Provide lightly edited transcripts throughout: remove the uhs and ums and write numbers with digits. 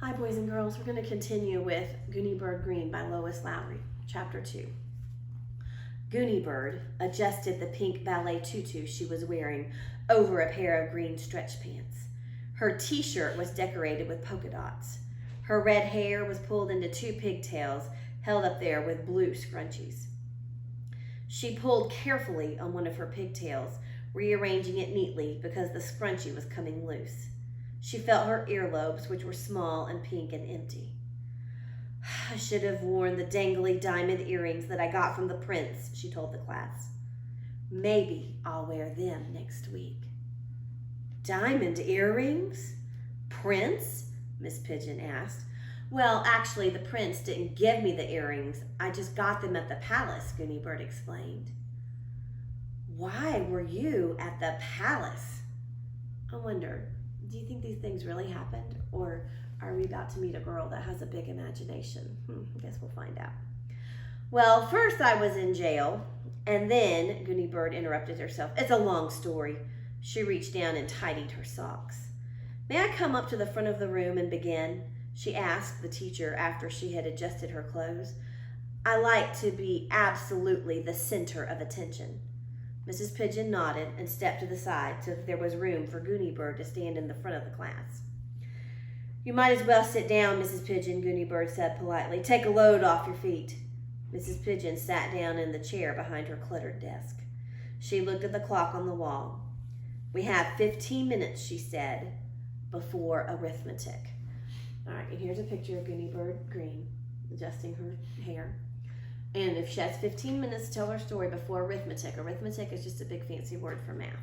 Hi, boys and girls. We're going to continue with Gooney Bird Greene by Lois Lowry, Chapter 2. Gooney Bird adjusted the pink ballet tutu she was wearing over a pair of green stretch pants. Her t-shirt was decorated with polka dots. Her red hair was pulled into two pigtails held up there with blue scrunchies. She pulled carefully on one of her pigtails, rearranging it neatly because the scrunchie was coming loose. She felt her earlobes, which were small and pink and empty. I should have worn the dangly diamond earrings that I got from the prince, she told the class. Maybe I'll wear them next week. Diamond earrings? Prince? Miss Pigeon asked. Well, actually, the prince didn't give me the earrings. I just got them at the palace, Gooney Bird explained. Why were you at the palace? I wonder, do you think these things really happened? Or are we about to meet a girl that has a big imagination? I guess we'll find out. Well, first I was in jail, and then, Gooney Bird interrupted herself. It's a long story. She reached down and tidied her socks. May I come up to the front of the room and begin? She asked the teacher after she had adjusted her clothes. I like to be absolutely the center of attention. Mrs. Pigeon nodded and stepped to the side so that there was room for Gooney Bird to stand in the front of the class. You might as well sit down, Mrs. Pigeon, Gooney Bird said politely. Take a load off your feet. Mrs. Pigeon sat down in the chair behind her cluttered desk. She looked at the clock on the wall. We have 15 minutes, she said, before arithmetic. All right, and here's a picture of Gooney Bird Greene adjusting her hair. And if she has 15 minutes to tell her story before arithmetic, arithmetic is just a big fancy word for math.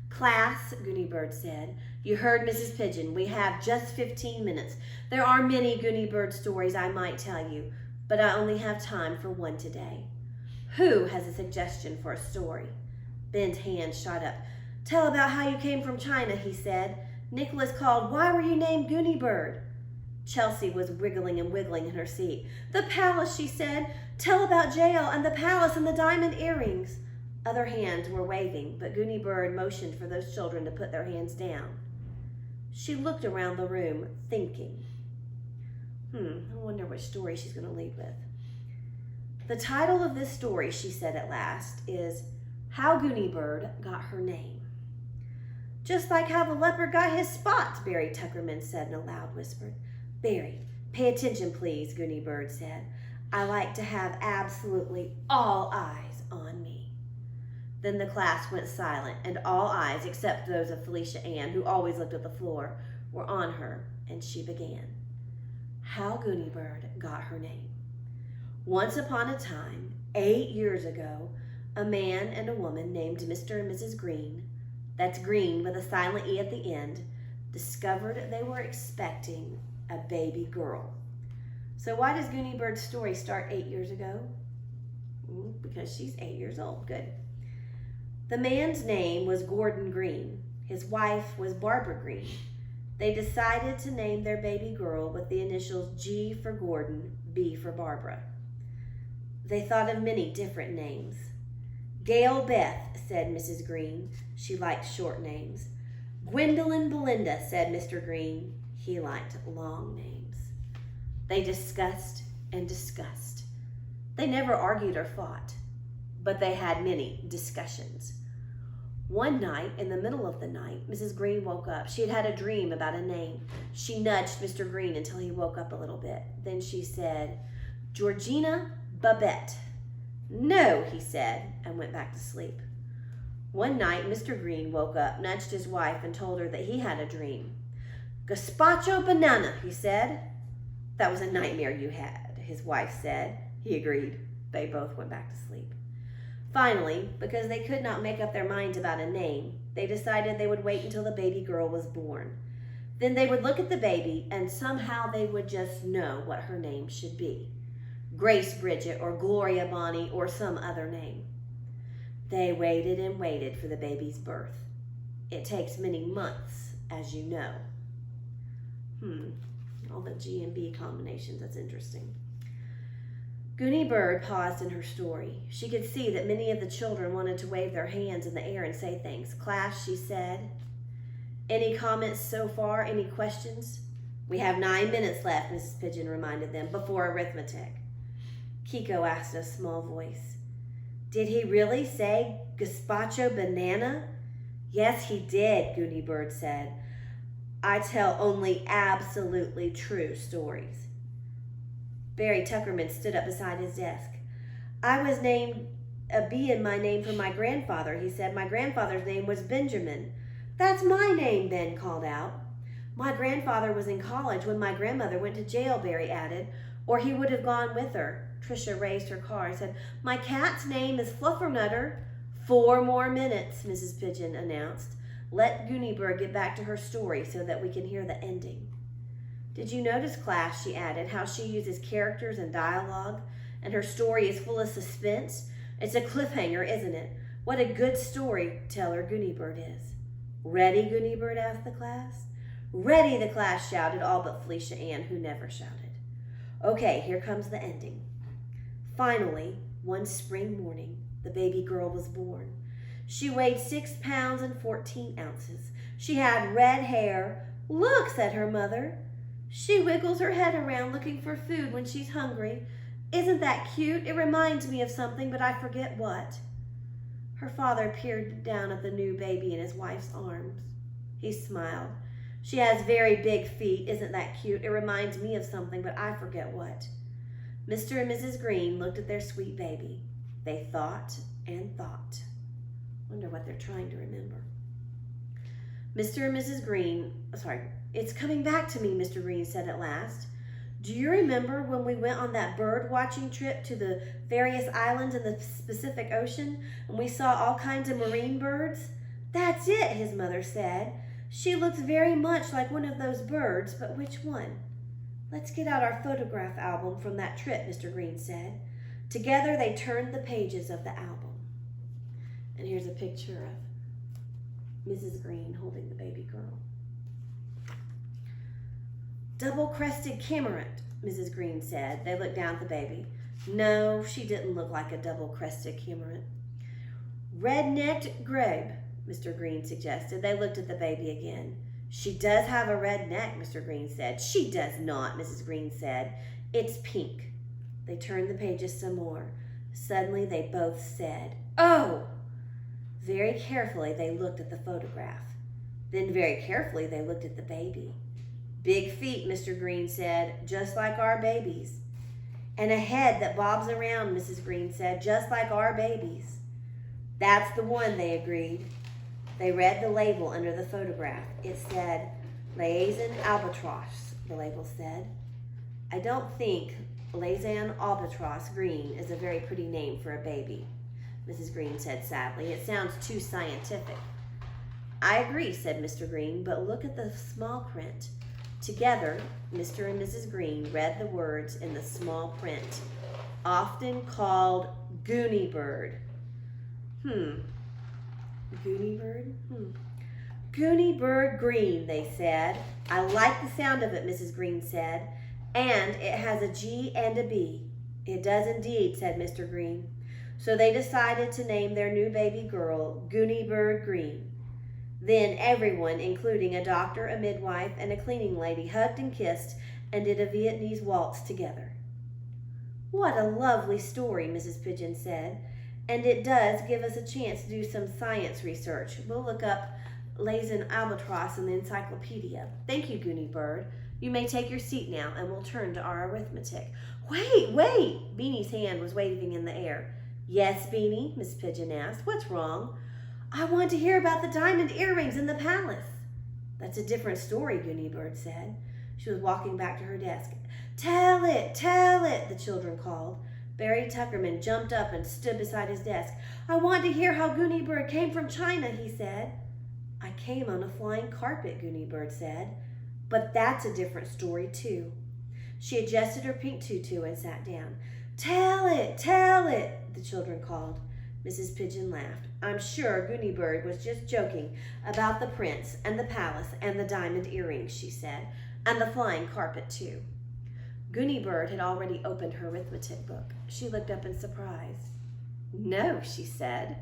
Class, Gooney Bird said, you heard Mrs. Pigeon. We have just 15 minutes. There are many Gooney Bird stories I might tell you, but I only have time for one today. Who has a suggestion for a story? Ben's hand shot up. Tell about how you came from China, he said. Nicholas called, why were you named Gooney Bird? Chelsea was wriggling and wiggling in her seat. The palace, she said. Tell about jail and the palace and the diamond earrings. Other hands were waving, but Gooney Bird motioned for those children to put their hands down. She looked around the room, thinking. I wonder which story she's going to lead with. The title of this story, she said at last, is How Gooney Bird Got Her Name. Just like how the leopard got his spots, Barry Tuckerman said in a loud whisper. Barry, pay attention, please, Gooney Bird said. I like to have absolutely all eyes on me. Then the class went silent, and all eyes, except those of Felicia Ann, who always looked at the floor, were on her, and she began. How Gooney Bird Got Her Name. Once upon a time, 8 years ago, a man and a woman named Mr. and Mrs. Greene, that's Greene with a silent E at the end, discovered they were expecting a baby girl. So why does Gooney Bird's story start 8 years ago? Because she's 8 years old. Good. The man's name was Gordon Greene. His wife was Barbara Greene. They decided to name their baby girl with the initials G for Gordon, B for Barbara. They thought of many different names. Gail Beth, said Mrs. Greene. She liked short names. Gwendolyn Belinda, said Mr. Greene. He liked long names. They discussed and discussed. They never argued or fought, but they had many discussions. One night, in the middle of the night, Mrs. Greene woke up. She had had a dream about a name. She nudged Mr. Greene until he woke up a little bit. Then she said, Georgina Babette. No, he said, and went back to sleep. One night, Mr. Greene woke up, nudged his wife, and told her that he had a dream. Gazpacho banana, he said. That was a nightmare you had, his wife said. He agreed. They both went back to sleep. Finally, because they could not make up their minds about a name, they decided they would wait until the baby girl was born. Then they would look at the baby, and somehow they would just know what her name should be. Grace Bridget or Gloria Bonnie or some other name. They waited and waited for the baby's birth. It takes many months, as you know. All the G and B combinations, that's interesting. Gooney Bird paused in her story. She could see that many of the children wanted to wave their hands in the air and say things. Class, she said. Any comments so far? Any questions? We have 9 minutes left, Mrs. Pigeon reminded them, before arithmetic. Kiko asked in a small voice, "Did he really say gazpacho banana?" "Yes, he did," Gooney Bird said. "I tell only absolutely true stories." Barry Tuckerman stood up beside his desk. "I was named a B in my name from my grandfather," he said. "My grandfather's name was Benjamin." "That's my name," Ben called out. "My grandfather was in college when my grandmother went to jail," Barry added, "or he would have gone with her." Tricia raised her car and said, "My cat's name is Fluffernutter." 4 more minutes, Mrs. Pigeon announced. "Let Gooney Bird get back to her story so that we can hear the ending." "Did you notice, class," she added, "how she uses characters and dialogue, and her story is full of suspense? It's a cliffhanger, isn't it? What a good storyteller Gooney Bird is." "Ready?" Gooney Bird asked the class. "Ready," the class shouted, all but Felicia Ann, who never shouted. "Okay, here comes the ending." Finally, one spring morning, the baby girl was born. She weighed 6 pounds and 14 ounces. She had red hair. "Look," said her mother. "She wiggles her head around looking for food when she's hungry. Isn't that cute? It reminds me of something, but I forget what." Her father peered down at the new baby in his wife's arms. He smiled. "She has very big feet. Isn't that cute? It reminds me of something, but I forget what." Mr. and Mrs. Greene looked at their sweet baby. They thought and thought. Wonder what they're trying to remember. Mr. and Mrs. Greene, "It's coming back to me," Mr. Greene said at last. "Do you remember when we went on that bird watching trip to the various islands in the Pacific Ocean and we saw all kinds of marine birds?" "That's it," his mother said. "She looks very much like one of those birds, but which one?" "Let's get out our photograph album from that trip," Mr. Greene said. Together they turned the pages of the album. And here's a picture of Mrs. Greene holding the baby girl. "Double-crested cormorant," Mrs. Greene said. They looked down at the baby. No, she didn't look like a double-crested cormorant. "Red-necked grebe," Mr. Greene suggested. They looked at the baby again. "She does have a red neck," Mr. Greene said. "She does not," Mrs. Greene said. "It's pink." They turned the pages some more. Suddenly they both said, "Oh!" Very carefully they looked at the photograph. Then very carefully they looked at the baby. "Big feet," Mr. Greene said, "just like our babies." "And a head that bobs around," Mrs. Greene said, "just like our babies." "That's the one," they agreed. They read the label under the photograph. It said, "Laysan albatross," the label said. "I don't think Laysan albatross Greene is a very pretty name for a baby," Mrs. Greene said sadly. "It sounds too scientific." "I agree," said Mr. Greene, "but look at the small print." Together, Mr. and Mrs. Greene read the words in the small print, often called Gooney Bird. Gooney Bird? "Gooney Bird Greene," they said. "I like the sound of it," Mrs. Greene said. "And it has a G and a B." "It does indeed," said Mr. Greene. So they decided to name their new baby girl Gooney Bird Greene. Then everyone, including a doctor, a midwife, and a cleaning lady, hugged and kissed and did a Vietnamese waltz together. "What a lovely story," Mrs. Pigeon said. "And it does give us a chance to do some science research. We'll look up Laysan albatross in the encyclopedia. Thank you, Gooney Bird. You may take your seat now, and we'll turn to our arithmetic." "Wait, wait!" Beanie's hand was waving in the air. "Yes, Beanie?" Miss Pigeon asked. "What's wrong?" "I want to hear about the diamond earrings in the palace." "That's a different story," Gooney Bird said. She was walking back to her desk. "Tell it, the children called. Barry Tuckerman jumped up and stood beside his desk. "I want to hear how Gooney Bird came from China," he said. "I came on a flying carpet," Gooney Bird said. "But that's a different story, too." She adjusted her pink tutu and sat down. Tell it, the children called. Mrs. Pigeon laughed. "I'm sure Gooney Bird was just joking about the prince and the palace and the diamond earrings," she said, "and the flying carpet, too." Gooney Bird had already opened her arithmetic book. She looked up in surprise. "No," she said,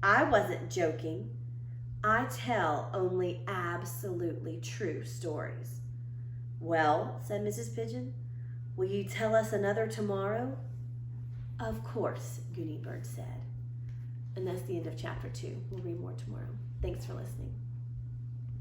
"I wasn't joking. I tell only absolutely true stories." Well, said Mrs. Pigeon, will you tell us another tomorrow? Of course, Gooney Bird said. And that's the end of chapter 2. We'll read more tomorrow. Thanks for listening.